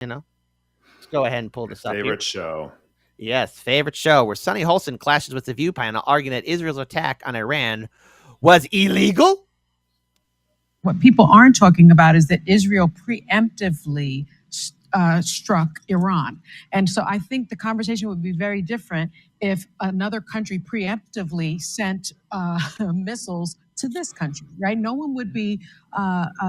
You know, let's go ahead and pull this up here. Favorite show. Yes, favorite show, where Sonny Hostin clashes with the View panel, arguing that Israel's attack on Iran was illegal. What people aren't talking about is that Israel preemptively struck Iran. And so I think the conversation would be very different if another country preemptively sent missiles to this country, right? No one would be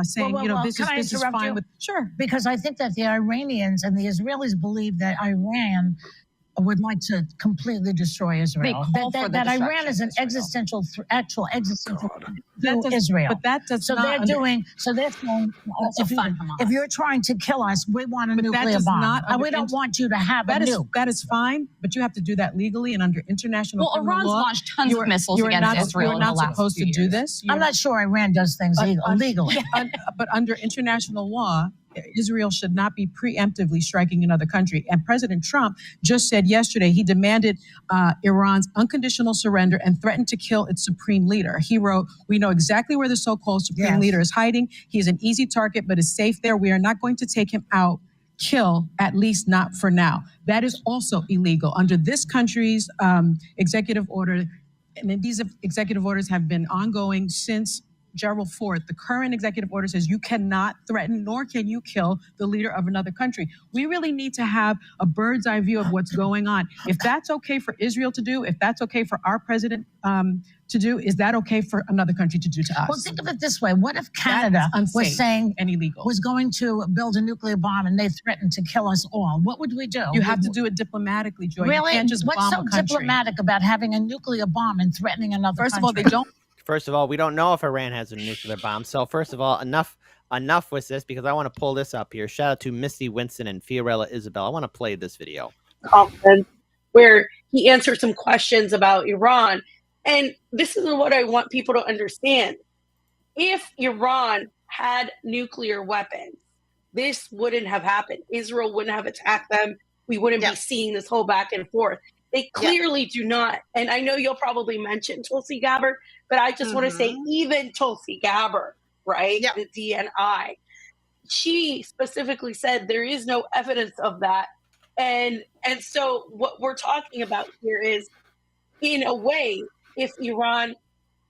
saying, this is fine. Sure. Because I think that the Iranians and the Israelis believe that Iran would like to completely destroy Israel. That Iran is an existential threat to Israel. But that does so not. So they're saying, if you're trying to kill us, we want a nuclear bomb, and we don't want you to have a nuke. That is fine, but you have to do that legally and under international law. Iran's launched tons of missiles against Israel. You're not supposed to do this. I'm not sure Iran does things illegally. But under international law, Israel should not be preemptively striking another country. And President Trump just said yesterday he demanded Iran's unconditional surrender and threatened to kill its supreme leader. He wrote, "We know exactly where the so-called supreme leader is hiding. He is an easy target, but is safe there. We are not going to take him out. Kill, at least not for now." That is also illegal under this country's executive order. And these executive orders have been ongoing since Gerald Ford. The current executive order says you cannot threaten nor can you kill the leader of another country. We really need to have a bird's eye view of what's going on. If that's okay for Israel to do, if that's okay for our president to do, is that okay for another country to do to us? Well, think of it this way. What if Canada was saying and illegal, was going to build a nuclear bomb and they threatened to kill us all? What would we do? You have to do it diplomatically, Joy. Really? You can't just What's bomb so a country. diplomatic about having a nuclear bomb and threatening another First country? of all, they don't. First of all, we don't know if Iran has a nuclear bomb. So first of all, enough with this, because I want to pull this up here. Shout out to Misty Winston and Fiorella Isabel. I want to play this video. Conference where he answered some questions about Iran. And this is what I want people to understand. If Iran had nuclear weapons, this wouldn't have happened. Israel wouldn't have attacked them. We wouldn't be seeing this whole back and forth. They clearly do not. And I know you'll probably mention Tulsi Gabbard, but I just want to say even Tulsi Gabbard, right? The DNI, she specifically said there is no evidence of that. And so what we're talking about here is, in a way, if Iran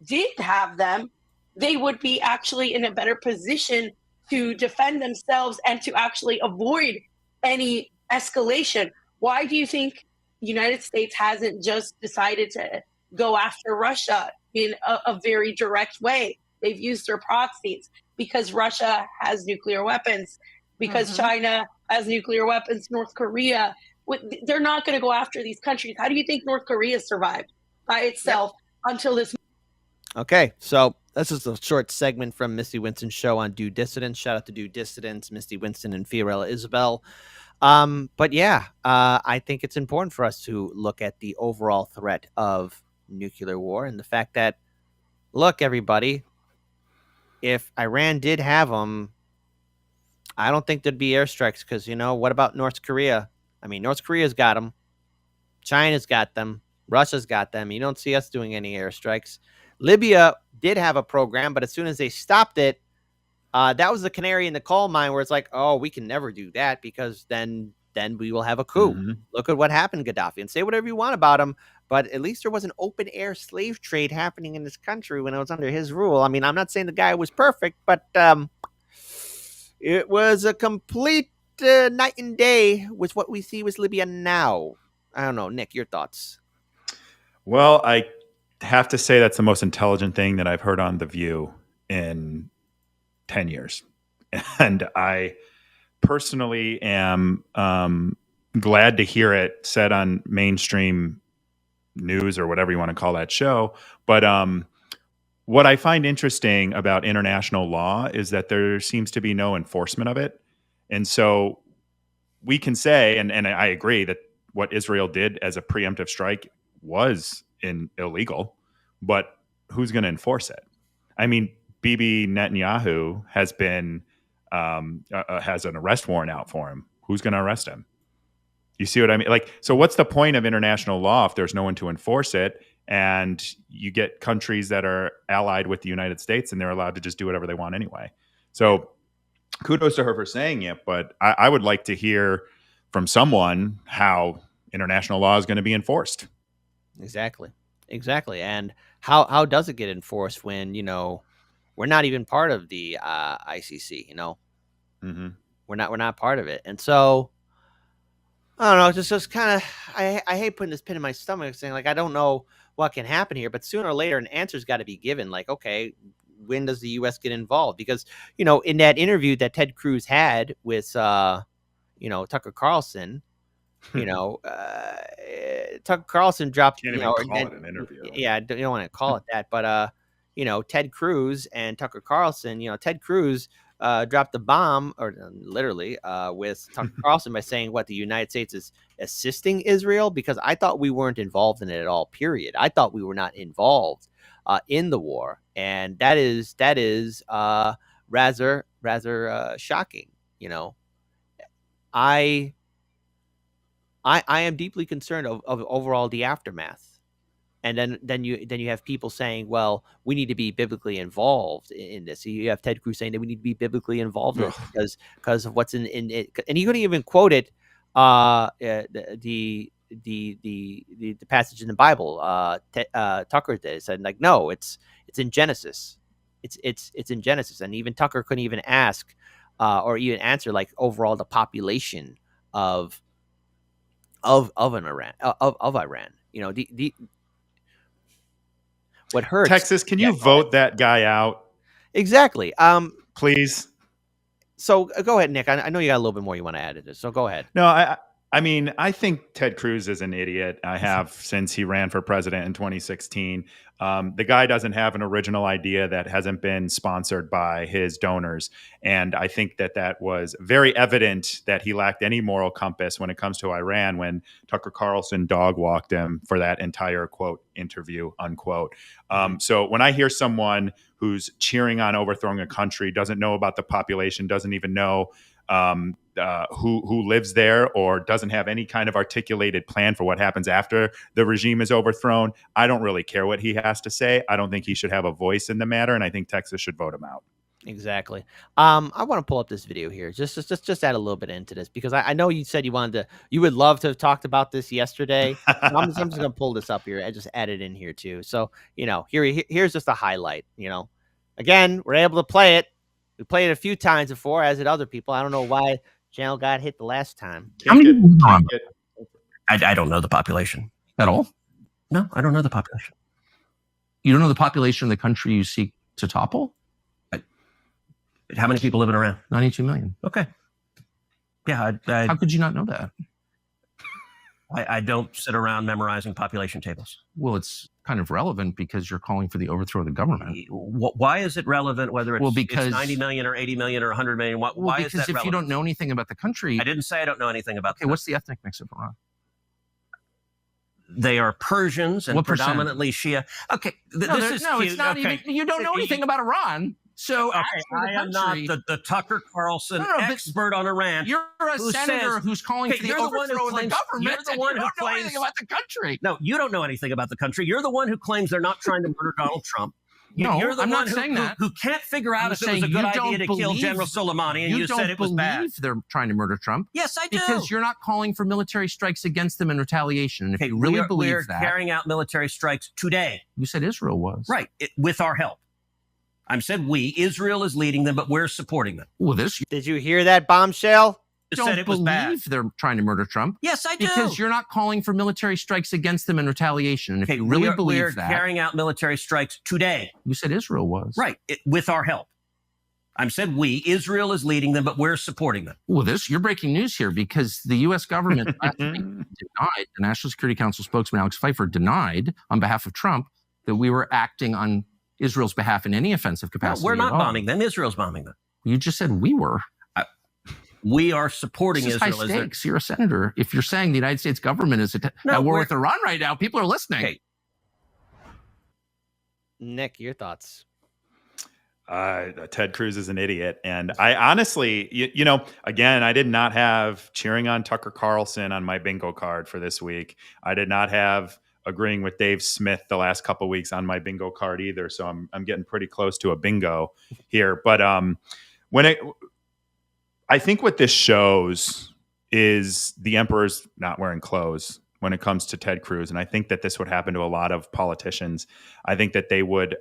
did have them, they would be actually in a better position to defend themselves and to actually avoid any escalation. Why do you think the United States hasn't just decided to go after Russia in a very direct way? They've used their proxies because Russia has nuclear weapons, because China has nuclear weapons, North Korea. They're not going to go after these countries. How do you think North Korea survived by itself until this? Okay, so this is a short segment from Misty Winston's show on Due Dissidents. Shout out to Due Dissidents, Misty Winston and Fiorella Isabel. But yeah, I think it's important for us to look at the overall threat of nuclear war and the fact that, look, everybody, if Iran did have them, I don't think there'd be airstrikes because, what about North Korea? I mean, North Korea's got them. China's got them. Russia's got them. You don't see us doing any airstrikes. Libya did have a program, but as soon as they stopped it, that was the canary in the coal mine where it's like, oh, we can never do that because then we will have a coup. Look at what happened to Gaddafi, and say whatever you want about him, but at least there was an open air slave trade happening in this country when it was under his rule. I mean, I'm not saying the guy was perfect, but it was a complete night and day with what we see with Libya now. I don't know, Nick, your thoughts? Well, I have to say that's the most intelligent thing that I've heard on The View in 10 years. And I personally am glad to hear it said on mainstream news or whatever you want to call that show. But what I find interesting about international law is that there seems to be no enforcement of it. And so we can say, and I agree that what Israel did as a preemptive strike was illegal, but who's going to enforce it? I mean, Bibi Netanyahu has been has an arrest warrant out for him. Who's going to arrest him? You see what I mean? Like, so what's the point of international law if there's no one to enforce it? And you get countries that are allied with the United States and they're allowed to just do whatever they want anyway. So kudos to her for saying it. But I would like to hear from someone how international law is going to be enforced. Exactly. And how does it get enforced when, we're not even part of the ICC, Mm-hmm. We're not part of it. And so I don't know, just kind of, I hate putting this pin in my stomach saying, like, I don't know what can happen here, but sooner or later an answer's got to be given. Like, okay, when does the U.S. get involved? Because, in that interview that Ted Cruz had with, Tucker Carlson, Tucker Carlson dropped, Can't even call it an interview. Yeah, you don't want to call it that, but Ted Cruz and Tucker Carlson, Ted Cruz dropped the bomb, or literally, with Tucker Carlson by saying what the United States is assisting Israel, because I thought we weren't involved in it at all. Period. I thought we were not involved in the war, and that is rather shocking. I am deeply concerned of overall the aftermath. And then you have people saying, well, we need to be biblically involved in this. You have Ted Cruz saying that we need to be biblically involved in it because of what's in it. And he couldn't even quote it, the passage in the Bible. Tucker did. Said, like, no, it's in Genesis. It's in Genesis. And even Tucker couldn't even ask or even answer, like, overall the population of Iran. What hurts. Texas, can you vote that guy out? Exactly. Please. So go ahead, Nick. I know you got a little bit more you want to add to this. So go ahead. No, I mean, I think Ted Cruz is an idiot. I have since he ran for president in 2016. The guy doesn't have an original idea that hasn't been sponsored by his donors. And I think that was very evident that he lacked any moral compass when it comes to Iran when Tucker Carlson dog walked him for that entire, quote, interview, unquote. So when I hear someone who's cheering on overthrowing a country, doesn't know about the population, doesn't even know who lives there, or doesn't have any kind of articulated plan for what happens after the regime is overthrown, I don't really care what he has to say. I don't think he should have a voice in the matter, and I think Texas should vote him out. Exactly. I want to pull up this video here, just add a little bit into this, because I know you said you would love to have talked about this yesterday. I'm just going to pull this up here and just add it in here too. So, here's just a highlight. Again, we're able to play it. We played it a few times before, as did other people. I don't know why channel got hit the last time. I don't know the population at all. No, I don't know the population. You don't know the population of the country you seek to topple? How many people live in Iran? 92 million. Okay. Yeah. How could you not know that? I don't sit around memorizing population tables. Well, it's kind of relevant because you're calling for the overthrow of the government. Why is it relevant whether it's 90 million or 80 million or 100 million? Why is that relevant? Because if you don't know anything about the country... I didn't say I don't know anything about the country. What's the ethnic mix of Iran? They are Persians and predominantly Shia. Okay, it's not even... You don't know anything about Iran. So I am not the Tucker Carlson expert on Iran. You're a senator who's calling for the overthrow of the government. You're the one who claims anything about the country. No, you don't know anything about the country. You're the one who claims they're not trying to murder Donald Trump. You're the one who can't figure out if it was a good idea to kill General Soleimani, and you said it was bad. They're trying to murder Trump. Yes, I do. Because you're not calling for military strikes against them in retaliation. And if you really believe that, we're carrying out military strikes today. You said Israel was. Right, with our help. I said we. Israel is leading them, but we're supporting them. Well, Did you hear that bombshell? Said it was bad. They're trying to murder Trump. Yes, I do. Because you're not calling for military strikes against them in retaliation. And if you really believe that, we're carrying out military strikes today. You said Israel was. Right, with our help. I said we. Israel is leading them, but we're supporting them. Well, you're breaking news here, because the U.S. government denied, the National Security Council spokesman Alex Pfeiffer denied on behalf of Trump that we were acting on Israel's behalf in any offensive capacity. No, we're not bombing them. Israel's bombing them. You just said we were. We are supporting Israel. High stakes. You're a senator. If you're saying the United States government is at war with Iran right now, people are listening. Okay. Nick, your thoughts? Ted Cruz is an idiot. And I honestly, again, I did not have cheering on Tucker Carlson on my bingo card for this week. I did not have agreeing with Dave Smith the last couple of weeks on my bingo card either. So I'm getting pretty close to a bingo here. But I think what this shows is the emperor's not wearing clothes when it comes to Ted Cruz. And I think that this would happen to a lot of politicians. I think that they would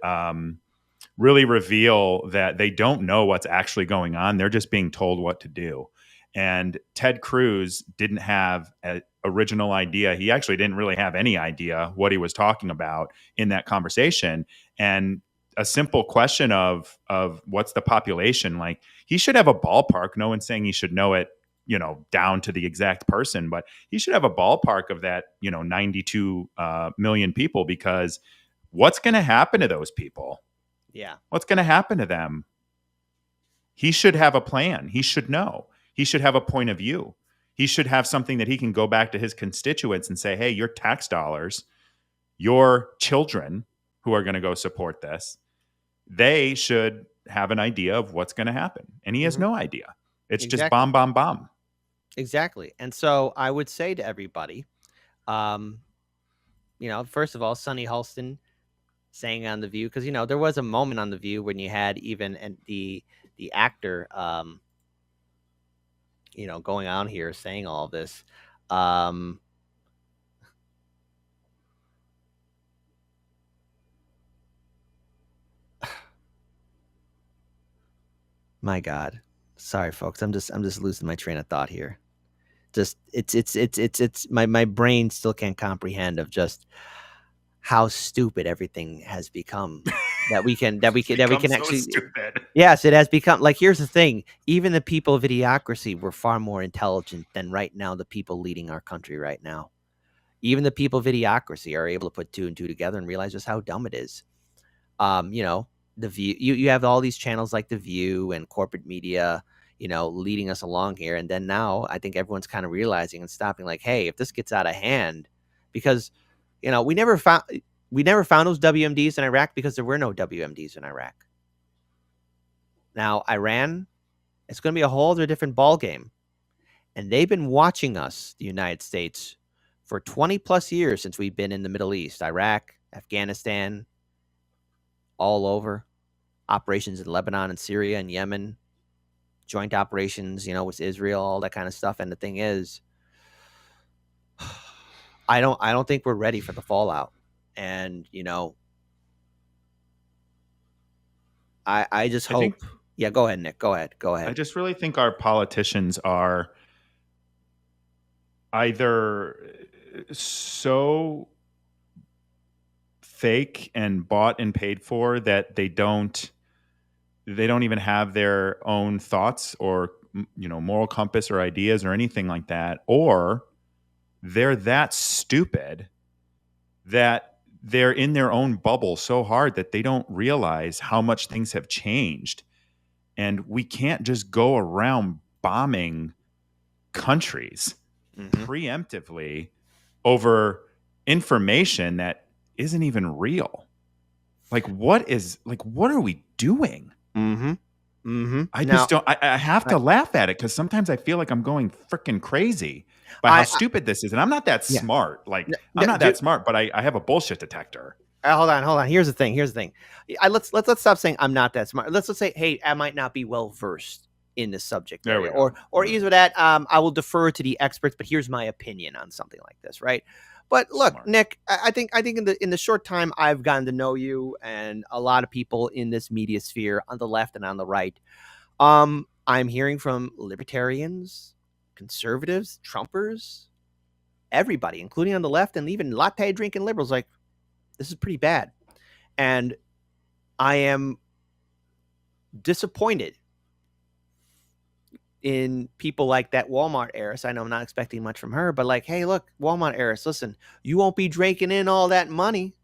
really reveal that they don't know what's actually going on. They're just being told what to do. And Ted Cruz didn't have an original idea. He actually didn't really have any idea what he was talking about in that conversation. And a simple question of what's the population, like, he should have a ballpark. No one's saying he should know it, down to the exact person, but he should have a ballpark of that, 92 million people, because what's going to happen to those people? Yeah. What's going to happen to them? He should have a plan. He should know. He should have a point of view. He should have something that he can go back to his constituents and say, hey, your tax dollars, your children who are going to go support this, they should have an idea of what's going to happen. And he has no idea. It's just bomb, bomb, bomb. Exactly. And so I would say to everybody, first of all, Sonny Hostin saying on The View, because, there was a moment on The View when you had even the actor, going on here saying all this. My God. Sorry, folks. I'm just losing my train of thought here. Just it's my brain still can't comprehend of just how stupid everything has become. that we can actually stupid. Yes, it has become. Like, here's the thing: even the people of idiocracy were far more intelligent than right now the people leading our country right now. Even the people of idiocracy are able to put two and two together and realize just how dumb it is. The View, you have all these channels like The View and corporate media, leading us along here. And then now I think everyone's kind of realizing and stopping, like, hey, if this gets out of hand, because, we never found those WMDs in Iraq because there were no WMDs in Iraq. Now, Iran, it's going to be a whole other different ballgame. And they've been watching us, the United States, for 20 plus years since we've been in the Middle East, Iraq, Afghanistan, all over. Operations in Lebanon and Syria and Yemen, joint operations, with Israel, all that kind of stuff. And the thing is, I don't think we're ready for the fallout. And, I just hope. Yeah, go ahead, Nick. Go ahead. I just really think our politicians are either so fake and bought and paid for that they don't even have their own thoughts or, moral compass or ideas or anything like that. Or they're that stupid that they're in their own bubble so hard that they don't realize how much things have changed. And we can't just go around bombing countries preemptively over information that isn't even real. What are we doing? I have to laugh at it because sometimes I feel like I'm going freaking crazy by how stupid this is. And I'm not that smart. I'm not that smart, but I have a bullshit detector. Hold on. Here's the thing. Let's stop saying I'm not that smart. Let's say, hey, I might not be well versed in this subject area, or either that I will defer to the experts, but here's my opinion on something like this, right? But look, smart. Nick, I think in the short time I've gotten to know you and a lot of people in this media sphere on the left and on the right, I'm hearing from libertarians, conservatives, Trumpers, everybody, including on the left, and even latte drinking liberals, like, this is pretty bad. And I am disappointed in people like that Walmart heiress. I know I'm not expecting much from her, but like, hey, look, Walmart heiress, listen, you won't be drinking in all that money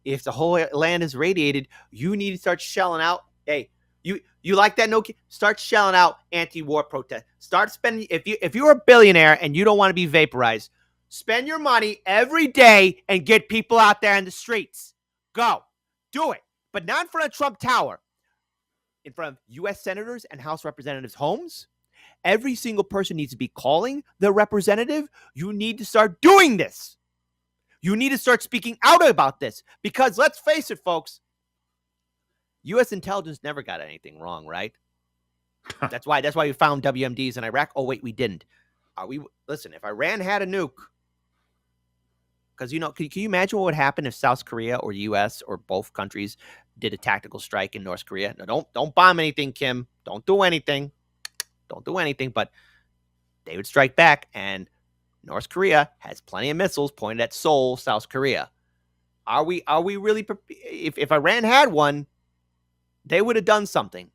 if the whole land is radiated. You need to start shelling out. Hey, you like that? No, start shelling out anti-war protest. Start spending. If you're a billionaire and you don't want to be vaporized, spend your money every day and get people out there in the streets. Go. Do it. But not in front of Trump Tower. In front of U.S. senators and House representatives' homes. Every single person needs to be calling their representative. You need to start doing this. You need to start speaking out about this. Because let's face it, folks. U.S. intelligence never got anything wrong, right? That's why we found WMDs in Iraq. Oh, wait, we didn't. Listen, if Iran had a nuke, because, can you imagine what would happen if South Korea or U.S. or both countries did a tactical strike in North Korea? No, don't bomb anything, Kim. Don't do anything. Don't do anything. But they would strike back, and North Korea has plenty of missiles pointed at Seoul, South Korea. Are we really? If Iran had one, they would have done something.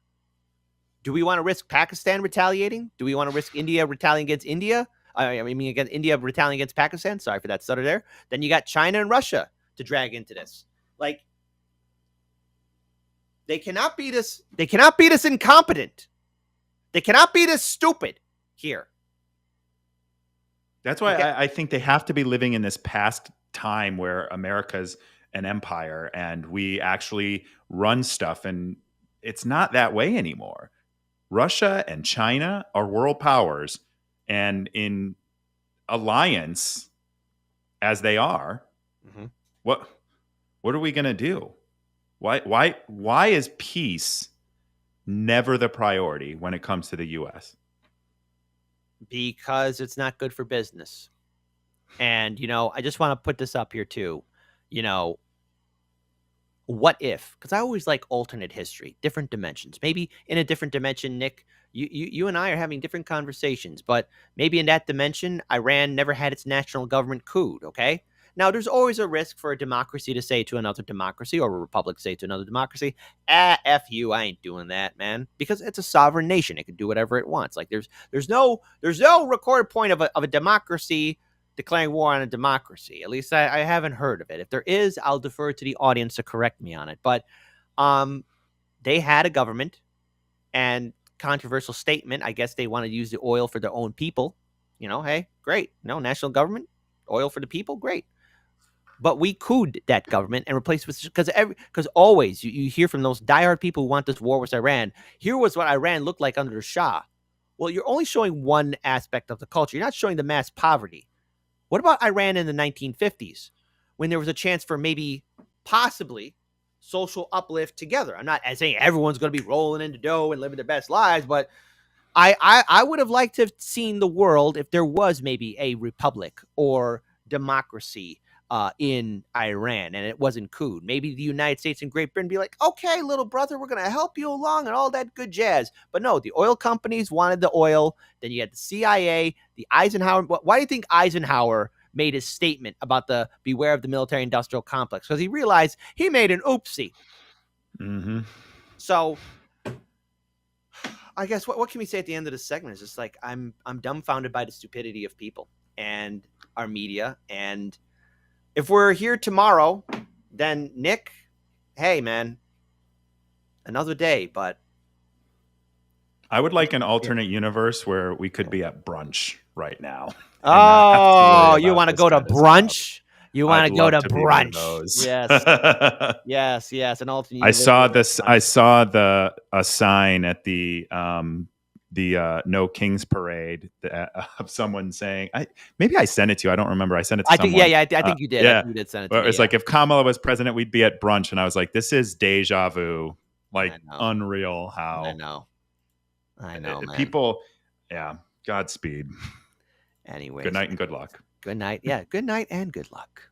Do we want to risk Pakistan retaliating? Do we want to risk India retaliating against India? Against India retaliating against Pakistan. Sorry for that stutter there. Then you got China and Russia to drag into this. Like, they cannot beat us. They cannot beat us incompetent. They cannot beat us stupid here. That's why I think they have to be living in this past time where America's an empire and we actually run stuff, and it's not that way anymore. Russia and China are world powers, and in alliance as they are, what are we going to do? Why is peace never the priority when it comes to the U.S.? Because it's not good for business. And, I just want to put this up here too. What if? Because I always like alternate history, different dimensions. Maybe in a different dimension, Nick, you and I are having different conversations, but maybe in that dimension, Iran never had its national government couped, okay? Now, there's always a risk for a democracy to say to another democracy, or a republic to say to another democracy, F you, I ain't doing that, man. Because it's a sovereign nation. It can do whatever it wants. Like, there's no recorded point of a democracy declaring war on a democracy. At least I haven't heard of it. If there is, I'll defer to the audience to correct me on it. But they had a government, and controversial statement, I guess they want to use the oil for their own people. Hey, great. National government, oil for the people, great. But we couped that government and replaced it because always you hear from those diehard people who want this war with Iran. Here was what Iran looked like under the Shah. Well, you're only showing one aspect of the culture. You're not showing the mass poverty. What about Iran in the 1950s when there was a chance for maybe possibly social uplift together? I'm not saying everyone's going to be rolling into dough and living their best lives, but I would have liked to have seen the world if there was maybe a republic or democracy in Iran and it wasn't couped. Maybe the United States and Great Britain be like, okay, little brother, we're going to help you along and all that good jazz. But no, the oil companies wanted the oil. Then you had the CIA, the Eisenhower. Why do you think Eisenhower made his statement about the beware of the military industrial complex? Because he realized he made an oopsie. So I guess what can we say at the end of this segment is just like, I'm dumbfounded by the stupidity of people and our media. And if we're here tomorrow, then Nick, hey man, another day. But I would like an alternate universe where we could be at brunch right now. Oh, you want to go to brunch? You want to go to brunch? Yes, yes. An alternate universe. I saw a sign at the No Kings Parade of someone saying, maybe I sent it to you. I don't remember. I sent it to someone. I think you did. Yeah. You did send it to me. It's like, if Kamala was president, we'd be at brunch. And I was like, this is deja vu. Like, unreal how. I know, man. People, Godspeed. Anyways. Good night and good luck. Good night. Yeah, good night and good luck.